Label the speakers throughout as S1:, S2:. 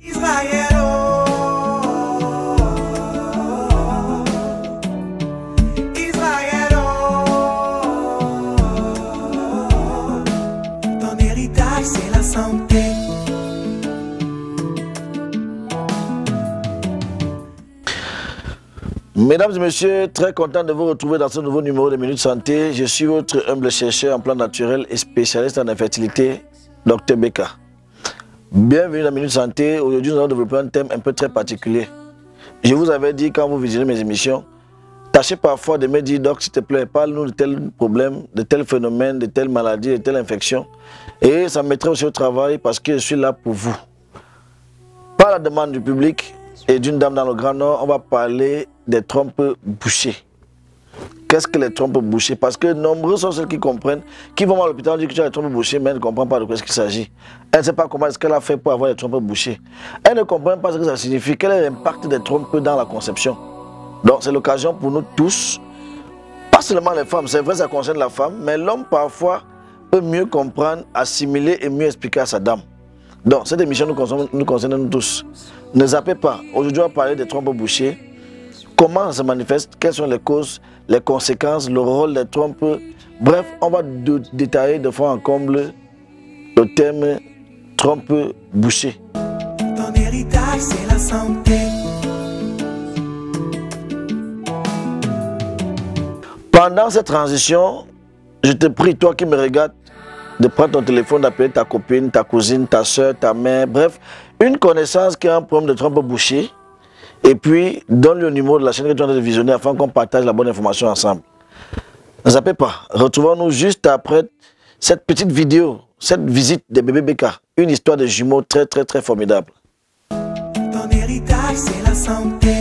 S1: Ton héritage, c'est la santé.
S2: Mesdames et messieurs, très content de vous retrouver dans ce nouveau numéro de Minute Santé. Je suis votre humble chercheur en plan naturel et spécialiste en infertilité, Dr Beka. Bienvenue dans Minute Santé. Aujourd'hui, nous allons développer un thème un peu très particulier. Je vous avais dit quand vous visionnez mes émissions, tâchez parfois de me dire, Doc, s'il te plaît, parle-nous de tel problème, de tel phénomène, de telle maladie, de telle infection. Et ça me mettrait aussi au travail parce que je suis là pour vous. Par la demande du public et d'une dame dans le Grand Nord, on va parler des trompes bouchées. Qu'est-ce que les trompes bouchées? Parce que nombreux sont ceux qui comprennent, qui vont à l'hôpital, on dit que tu as les trompes bouchées, mais elle ne comprend pas de quoi il s'agit. Elle ne sait pas comment est-ce qu'elle a fait pour avoir les trompes bouchées. Elle ne comprend pas ce que ça signifie, quel est l'impact des trompes dans la conception. Donc c'est l'occasion pour nous tous, pas seulement les femmes, c'est vrai ça concerne la femme, mais l'homme parfois peut mieux comprendre, assimiler et mieux expliquer à sa dame. Donc cette émission nous concerne nous tous. Ne zappez pas, aujourd'hui on va parler des trompes bouchées. Comment ça se manifeste, quelles sont les causes, les conséquences, le rôle des trompes. Bref, on va détailler de fond en comble le thème trompes bouchées.
S1: Ton héritage, c'est la santé.
S2: Pendant cette transition, je te prie, toi qui me regardes, de prendre ton téléphone, d'appeler ta copine, ta cousine, ta soeur, ta mère, bref, une connaissance qui a un problème de trompes bouchées. Et puis, donne le numéro de la chaîne que tu es en train de visionner afin qu'on partage la bonne information ensemble. Ne zappez pas. Retrouvons-nous juste après cette petite vidéo, cette visite des bébés Beka. Une histoire de jumeaux très formidable.
S1: Ton héritage, c'est la santé.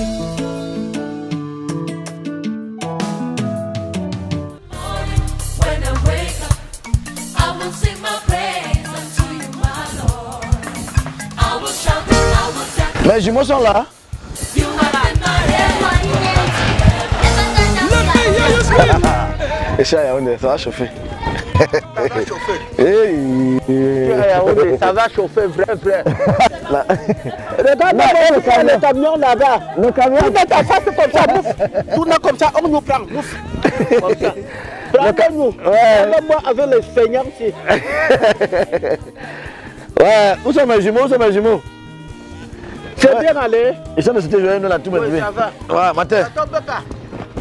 S2: Les jumeaux sont là. Et ça, ça va chauffer.
S3: Ça va chauffer.
S2: Hey.
S3: Ça va chauffer, vrai. Regarde le camion là-bas. Le camion. Regarde ta face comme ça, bouffe. Tourne comme ça, on nous prend, bouffe. Comme ça. Prends-nous. Prends-moi avec les seigneurs ici.
S2: Ouais, où sont mes jumeaux?
S3: C'est bien allé.
S2: Ils sont de cette journée, nous, là, tout
S3: Oui, ça va.
S2: Ouais, matin.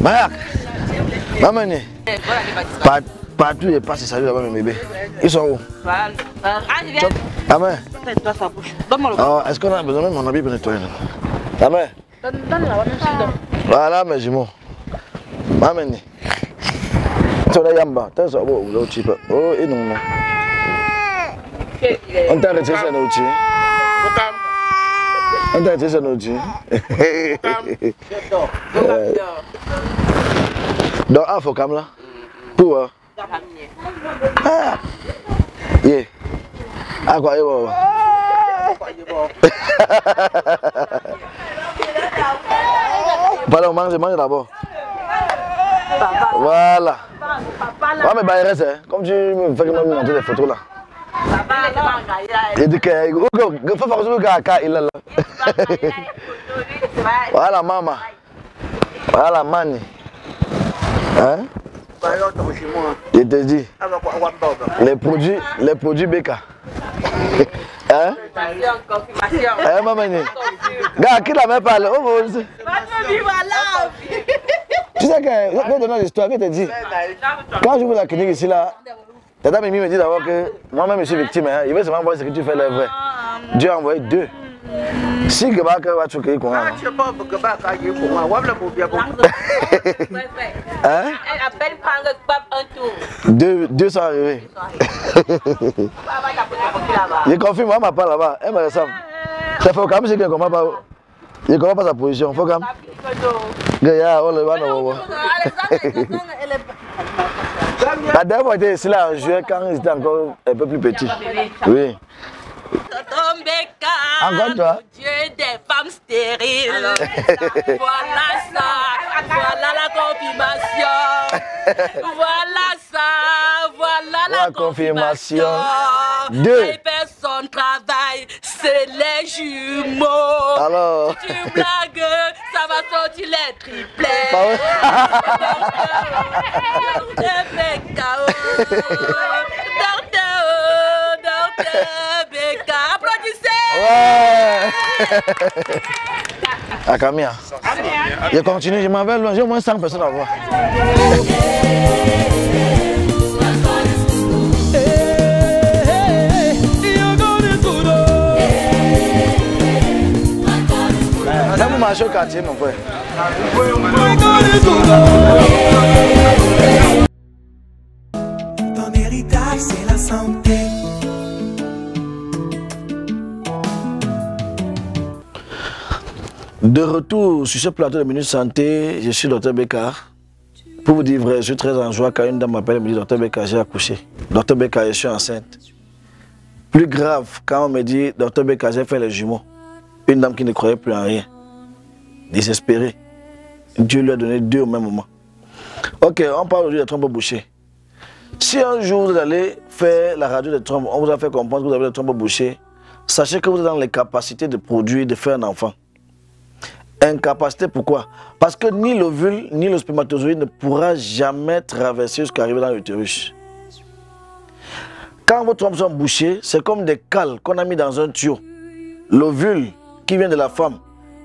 S2: Mayak. Maman, partout, il passe, il salue là-bas, mes bébés. Ils sont où? Amen. Oh, est-ce qu'on a besoin de mon habit pour nettoyer? Amen. Voilà, mes jumeaux. Maman. Tu as yamba. Tu as un petit peu. Oh, et non. On t'a retiré ça, nous, on t'a dit ça, nous dit. Donc, il faut comme là. Pour. Ah. Yeah. À quoi il va? Pardon, mange d'abord. Voilà. Ouais, mais bah, il reste, hein. Comme tu me fais me montrer des photos là. Il dit que il faut faire ça il est là. Voilà maman. Voilà mani. Hein? Je te dis. Les produits Beka. Hein? Hein maman? Gars, qui l'a même parlé? Tu sais que je vais donner l'histoire, je te dis. Quand je vous la clinique ici là. Tata Mimi me dit d'abord que moi-même je suis victime, hein. Il veut seulement voir ce que tu fais, le vrai. Dieu a envoyé 2. Si Gebaka va choquer comment? Hein? Deux sont arrivés. Je confirme, moi, ma part là-bas, elle me ressemble. Ça fait comme si elle ne comprend pas. Il ne comprend pas sa position. Faut comme. La dernière fois, était ici là en juillet quand ils étaient encore un peu plus petits. Oui. Encore toi?
S4: Dieu des femmes stériles. Voilà ça. Voilà la confirmation. Voilà ça. Voilà la confirmation.
S2: Deux.
S4: Les personnes travaillent c'est les jumeaux.
S2: Alors.
S4: Si tu blagues, ça va sortir les triplets. Docteur Becca, Docteur Becca, applaudissez.
S2: Ouais. Akamia. Je continue, je m'en vais loin, j'ai au moins 5 personnes à voir. Là, vous marchez au quartier, mon frère.
S1: Ton héritage, c'est la santé.
S2: De retour sur ce plateau de Minute Santé, je suis Dr Becca. Pour vous dire vrai, je suis très en joie quand une dame m'appelle et me dit Dr Becca, j'ai accouché. Dr Becca, je suis enceinte. Plus grave, quand on me dit Dr Becca, j'ai fait les jumeaux. Une dame qui ne croyait plus en rien. Désespérée. Dieu lui a donné 2 au même moment. Ok, on parle aujourd'hui des trompes bouchées. Si un jour vous allez faire la radio des trompes, on vous a fait comprendre que vous avez des trompes bouchées, sachez que vous êtes dans les capacités de produire, de faire un enfant. Incapacité, pourquoi? Parce que ni l'ovule, ni le spermatozoïde ne pourra jamais traverser jusqu'à arriver dans l'utérus. Quand vos trompes sont bouchées, c'est comme des cales qu'on a mis dans un tuyau. L'ovule qui vient de la femme,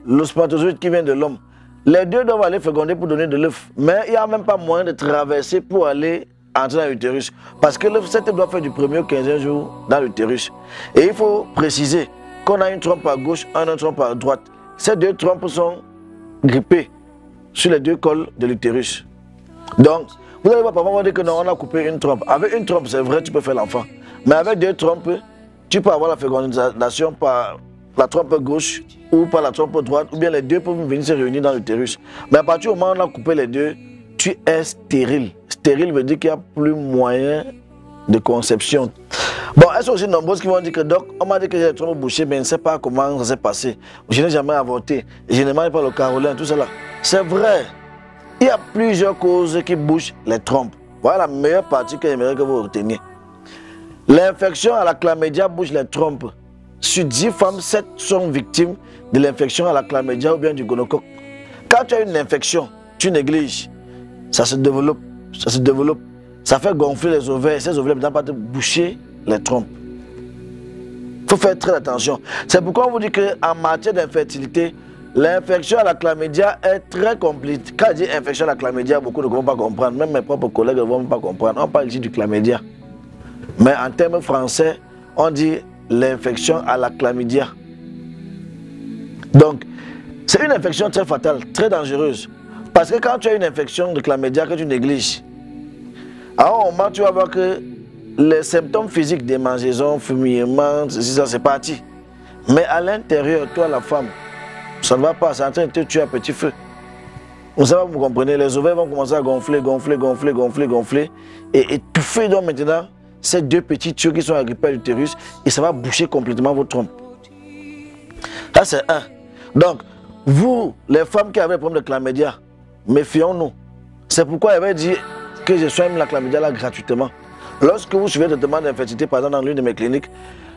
S2: le spermatozoïde qui vient de l'homme. Les deux doivent aller féconder pour donner de l'œuf. Mais il n'y a même pas moyen de traverser pour aller entrer dans l'utérus. Parce que l'œuf doit faire du 1er au 15e jour dans l'utérus. Et il faut préciser qu'on a une trompe à gauche, une trompe à droite. Ces 2 trompes sont grippées sur les 2 cols de l'utérus. Donc, vous allez voir, parfois, on va dire que non, on a coupé une trompe. Avec une trompe, c'est vrai, tu peux faire l'enfant. Mais avec 2 trompes, tu peux avoir la fécondation par la trompe gauche ou par la trompe droite, ou bien les 2 peuvent venir se réunir dans l'utérus. Mais à partir du moment où on a coupé les 2, tu es stérile. Stérile veut dire qu'il n'y a plus moyen de conception. Bon, elles sont aussi nombreuses qui vont dire que donc, on m'a dit que j'ai les trompes bouchées, mais je ne sais pas comment ça s'est passé. Je n'ai jamais avorté, je ne mange pas le carolin, tout cela. C'est vrai. Il y a plusieurs causes qui bouchent les trompes. Voilà la meilleure partie que j'aimerais que vous reteniez. L'infection à la chlamydia bouche les trompes. Sur 10 femmes, 7 sont victimes de l'infection à la chlamydia ou bien du gonocoque. Quand tu as une infection, tu négliges. Ça se développe, ça se développe. Ça fait gonfler les ovaires. Ces ovaires ne peuvent pas te boucher les trompes. Il faut faire très attention. C'est pourquoi on vous dit qu'en matière d'infertilité, l'infection à la chlamydia est très compliquée. Quand je dis infection à la chlamydia, beaucoup ne vont pas comprendre. Même mes propres collègues ne vont pas comprendre. On parle ici du chlamydia. Mais en termes français, on dit l'infection à la chlamydia. Donc, c'est une infection très fatale, très dangereuse. Parce que quand tu as une infection de chlamydia que tu négliges, à un moment, tu vas voir que les symptômes physiques, démangeaisons, fumillement, ça c'est parti. Mais à l'intérieur, toi la femme, ça ne va pas, c'est en train de te tuer à petit feu. Vous savez, vous comprenez, les ovaires vont commencer à gonfler, gonfler, gonfler, gonfler, gonfler, et étouffer donc maintenant ces 2 petits tuyaux qui sont agrippés à l'utérus, et ça va boucher complètement votre trompe. Ça c'est un. Donc, vous, les femmes qui avaient le problème de chlamydia, méfions-nous. C'est pourquoi elle va dire que je soigne la chlamydia là gratuitement. Lorsque vous suivez des demandes d'infertilité, par exemple dans l'une de mes cliniques,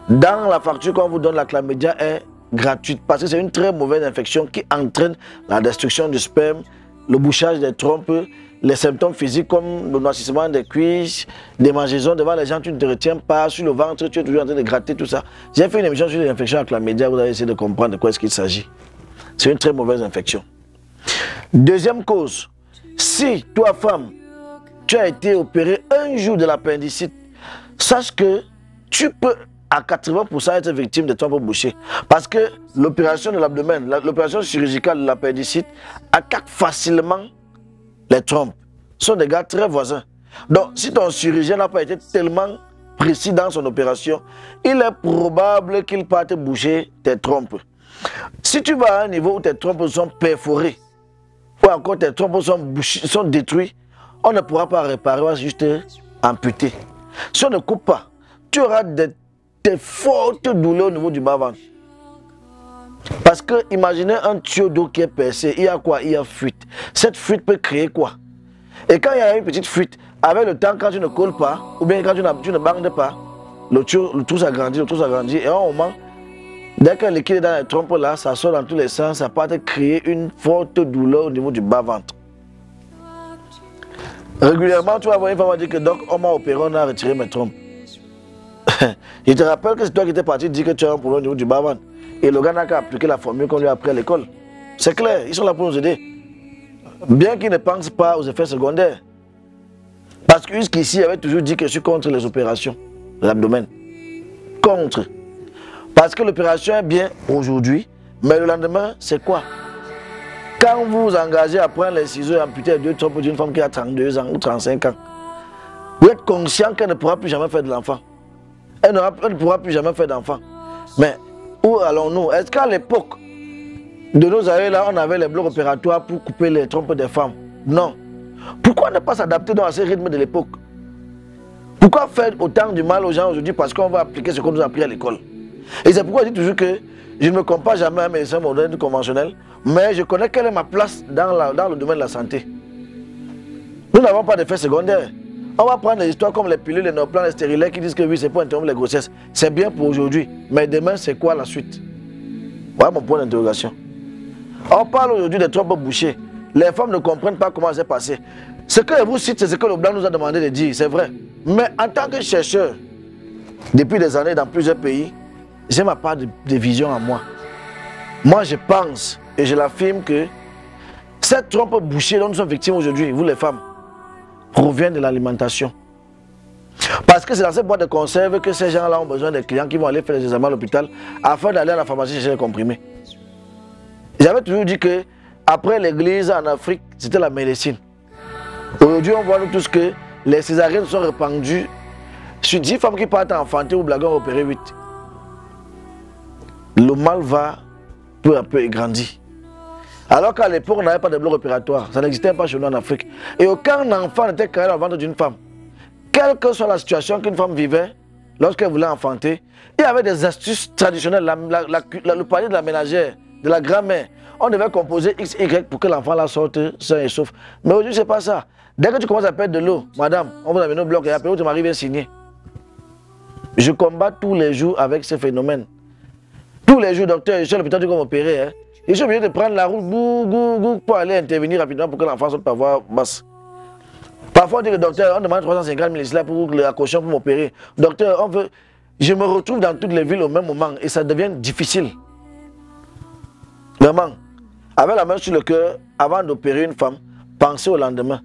S2: dans la facture qu'on vous donne, la chlamydia est gratuite parce que c'est une très mauvaise infection qui entraîne la destruction du sperme, le bouchage des trompes, les symptômes physiques comme le noircissement des cuisses, des mangeaisons devant les gens, tu ne te retiens pas, sur le ventre, tu es toujours en train de gratter tout ça. J'ai fait une émission sur les infections à chlamydia, vous allez essayer de comprendre de quoi est-ce qu'il s'agit. C'est une très mauvaise infection. Deuxième cause, si toi femme, tu as été opéré un jour de l'appendicite, sache que tu peux à 80% être victime de trompes bouchées. Parce que l'opération de l'abdomen, l'opération chirurgicale de l'appendicite attaque facilement les trompes. Ce sont des gars très voisins. Donc si ton chirurgien n'a pas été tellement précis dans son opération, il est probable qu'il parte te boucher tes trompes. Si tu vas à un niveau où tes trompes sont perforées, ou encore tes trompes sont détruites, on ne pourra pas réparer, on va juste amputer. Si on ne coupe pas, tu auras des fortes douleurs au niveau du bas-ventre. Parce que imaginez un tuyau d'eau qui est percé, il y a quoi? Il y a fuite. Cette fuite peut créer quoi? Et quand il y a une petite fuite, avec le temps, quand tu ne colles pas, ou bien quand tu ne bandes pas, le trou s'agrandit, et à un moment, Dès qu'un liquide est dans les trompes là, ça sort dans tous les sens, ça peut créer une forte douleur au niveau du bas-ventre. Régulièrement, tu vas voir une femme dire que donc on m'a opéré, on a retiré mes trompes. Je te rappelle que c'est toi qui étais parti dire que tu as un problème au niveau du bas-ventre. Et le gars n'a qu'à appliquer la formule qu'on lui a appris à l'école. C'est clair, ils sont là pour nous aider. Bien qu'ils ne pensent pas aux effets secondaires. Parce que jusqu'ici, il avait toujours dit que je suis contre les opérations de l'abdomen. Contre. Parce que l'opération est bien aujourd'hui, mais le lendemain, c'est quoi? Quand vous vous engagez à prendre les ciseaux et amputer les 2 trompes d'une femme qui a 32 ans ou 35 ans, vous êtes conscient qu'elle ne pourra plus jamais faire de l'enfant. Elle ne pourra plus jamais faire d'enfant. Mais où allons-nous? Est-ce qu'à l'époque de nos années là, on avait les blocs opératoires pour couper les trompes des femmes? Non. Pourquoi ne pas s'adapter à ces rythmes de l'époque? Pourquoi faire autant du mal aux gens aujourd'hui parce qu'on va appliquer ce qu'on nous a appris à l'école? Et c'est pourquoi je dis toujours que je ne me compare jamais à un médecin moderne conventionnel, mais je connais quelle est ma place dans le domaine de la santé. Nous n'avons pas d'effets secondaires. On va prendre des histoires comme les pilules, les noplans, les stérilets qui disent que oui, c'est pour interrompre les grossesses. C'est bien pour aujourd'hui, mais demain, c'est quoi la suite? Voilà mon point d'interrogation. On parle aujourd'hui des trompes bouchées. Les femmes ne comprennent pas comment c'est passé. Ce que je vous cite, c'est ce que le blanc nous a demandé de dire, c'est vrai. Mais en tant que chercheur, depuis des années dans plusieurs pays, j'ai ma part de vision à moi. Moi, je pense et je l'affirme que cette trompe bouchée dont nous sommes victimes aujourd'hui, vous les femmes, provient de l'alimentation. Parce que c'est dans cette boîte de conserve que ces gens-là ont besoin des clients qui vont aller faire des examens à l'hôpital afin d'aller à la pharmacie chercher les comprimés. J'avais toujours dit que après l'église en Afrique, c'était la médecine. Aujourd'hui, on voit nous tous que les césariennes sont répandues sur 10 femmes qui partent enfanter ou blaguer opérer 8. Le mal va peu à peu et grandit. Alors qu'à l'époque, on n'avait pas de bloc opératoire. Ça n'existait pas chez nous en Afrique. Et aucun enfant n'était créé dans le ventre d'une femme. Quelle que soit la situation qu'une femme vivait, lorsqu'elle voulait enfanter, il y avait des astuces traditionnelles. Le panier de la ménagère, de la grand-mère. On devait composer X, Y pour que l'enfant la sorte sain et sauf. Mais aujourd'hui, ce n'est pas ça. Dès que tu commences à perdre de l'eau, madame, on vous amène au bloc et après, tu m'arrives à signer. Je combats tous les jours avec ce phénomène. Tous les jours, docteur, je suis à l'hôpital, tu vas m'opérer. Hein. Je suis obligé de prendre la route pour aller intervenir rapidement pour que l'enfant sorte par voie basse. Parfois, on dit que docteur, on demande 350 000 là pour la caution pour m'opérer. Docteur, je me retrouve dans toutes les villes au même moment et ça devient difficile. Vraiment. Avec la main sur le cœur, avant d'opérer une femme, pensez au lendemain.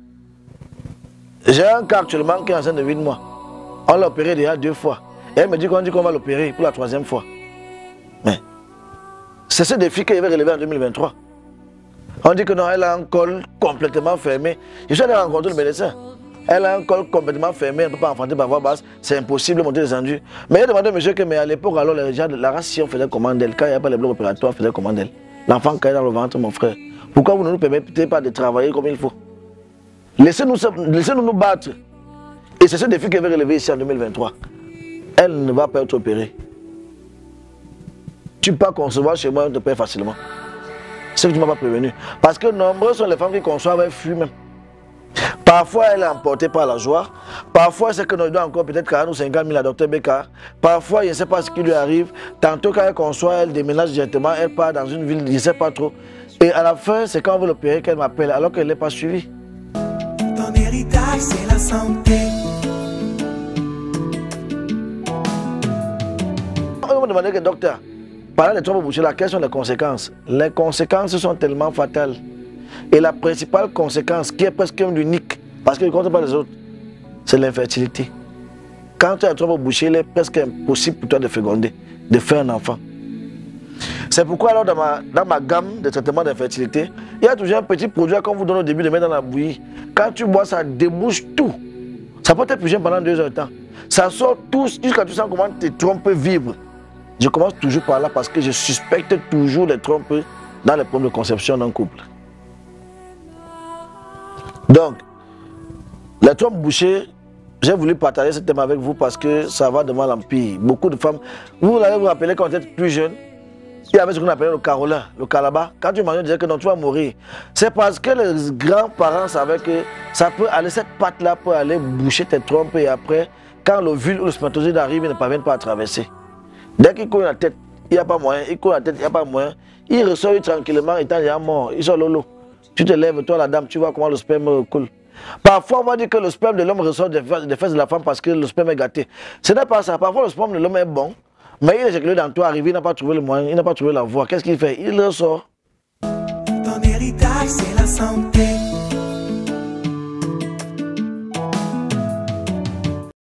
S2: J'ai un cas actuellement qui est enceinte de 8 mois. On l'a opéré déjà 2 fois. Et elle me dit qu'on va l'opérer pour la 3e fois. Mais c'est ce défi qu'elle va relever en 2023. On dit que non, elle a un col complètement fermé. Je suis allé rencontrer le médecin. Elle a un col complètement fermé, elle ne peut pas enfanter par voie basse. C'est impossible de monter les enduits. Mais il a demandé au monsieur que, mais à l'époque, alors, la race, si on faisait comment d'elle, quand il n'y a pas les blocs opératoires, on faisait comment d'elle. L'enfant caille dans le ventre, mon frère. Pourquoi vous ne nous permettez pas de travailler comme il faut? Laissez-nous nous battre. Et c'est ce défi qu'elle veut relever ici en 2023. Elle ne va pas être opérée. Tu peux pas concevoir chez moi, on te paie facilement. C'est que tu ne m'as pas prévenu. Parce que nombreuses sont les femmes qui conçoivent avec flux même. Parfois, elle est emportée par la joie. Parfois, c'est que nous doit encore peut-être 40 ou 50 000 à Dr Beka. Parfois, je ne sais pas ce qui lui arrive. Tantôt, quand elle conçoit, elle déménage directement. Elle part dans une ville, je ne sais pas trop. Et à la fin, c'est quand on veut l'opérer qu'elle m'appelle, alors qu'elle n'est pas suivie.
S1: Ton héritage, c'est la santé.
S2: On me demandait que docteur, parlant des trompes bouchées, quelles sont les conséquences? Les conséquences sont tellement fatales. Et la principale conséquence, qui est presque l'unique, parce qu'il ne compte pas les autres, c'est l'infertilité. Quand tu as une trompe bouchée, il est presque impossible pour toi de féconder, de faire un enfant. C'est pourquoi alors dans ma gamme de traitements d'infertilité, il y a toujours un petit produit qu'on vous donne au début de mettre dans la bouillie. Quand tu bois, ça débouche tout. Ça peut être plus pendant 2 heures de temps. Ça sort tout jusqu'à tu sens comment tes trompes vibrent. Je commence toujours par là parce que je suspecte toujours les trompes dans les problèmes de conception d'un couple. Donc, les trompes bouchées, j'ai voulu partager ce thème avec vous parce que ça va de mal en pire. Beaucoup de femmes, vous allez vous rappeler quand vous êtes plus jeune, il y avait ce qu'on appelait le carolin, le calabat. Quand tu manges, on disait que non, tu vas mourir. C'est parce que les grands-parents savaient que ça peut aller, cette patte-là peut aller boucher tes trompes et après, quand l'ovule ou le spermatozoïde arrive, ils ne parviennent pas à traverser. Dès qu'il cogne la tête, il n'y a pas moyen, il court la tête, il n'y a pas moyen. Il ressort tranquillement, étant déjà mort, il sort lolo. Tu te lèves, toi la dame, tu vois comment le sperme coule. Parfois, on va dire que le sperme de l'homme ressort des fesses de la femme parce que le sperme est gâté. Ce n'est pas ça. Parfois, le sperme de l'homme est bon, mais il est éjaculé dans toi, arrivé, il n'a pas trouvé le moyen, il n'a pas trouvé la voie. Qu'est-ce qu'il fait? Il ressort.
S1: Ton héritage, c'est la santé.